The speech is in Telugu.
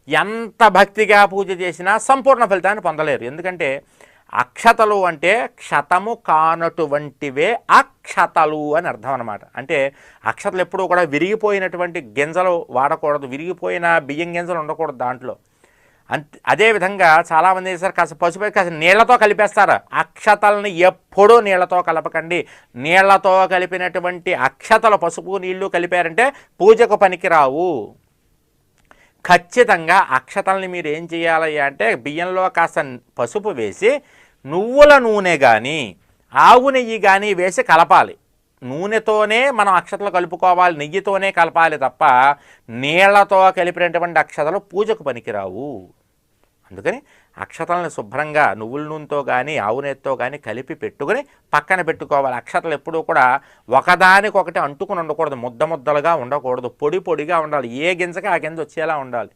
ఎంత భక్తిగా పూజ చేసినా సంపూర్ణ ఫలితాన్ని పొందలేరు. ఎందుకంటే అక్షతలు అంటే క్షతము కానటువంటివే అక్షతలు అని అర్థం అన్నమాట. అంటే అక్షతలు ఎప్పుడూ కూడా విరిగిపోయినటువంటి గింజలు వాడకూడదు, విరిగిపోయిన బియ్యం గింజలు ఉండకూడదు దాంట్లో. అదేవిధంగా చాలామంది చేస్తారు కాస్త పసుపు కాస్త నీళ్లతో కలిపేస్తారు. అక్షతల్ని ఎప్పుడూ నీళ్లతో కలపకండి. నీళ్లతో కలిపినటువంటి అక్షతలు పసుపు నీళ్లు కలిపారంటే పూజకు పనికిరావు. ఖచ్చితంగా అక్షతల్ని మీరు ఏం చేయాలి అంటే బియ్యంలో కాస్త పసుపు వేసి నువ్వుల నూనె కానీ ఆవు నెయ్యి కానీ వేసి కలపాలి. నూనెతోనే మనం అక్షతలు కలుపుకోవాలి, నెయ్యితోనే కలపాలి తప్ప నీళ్లతో కలిపినటువంటి అక్షతలు పూజకు పనికిరావు. అందుకని అక్షతలను శుభ్రంగా నువ్వుల నూనెతో కానీ ఆవు నెయ్యితో కానీ కలిపి పెట్టుకుని పక్కన పెట్టుకోవాలి. అక్షతలు ఎప్పుడూ కూడా ఒకదానికొకటి అంటుకుని ఉండకూడదు, ముద్ద ముద్దలుగా ఉండకూడదు, పొడి పొడిగా ఉండాలి. ఏ గింజకి ఆ గింజ వచ్చేలా ఉండాలి.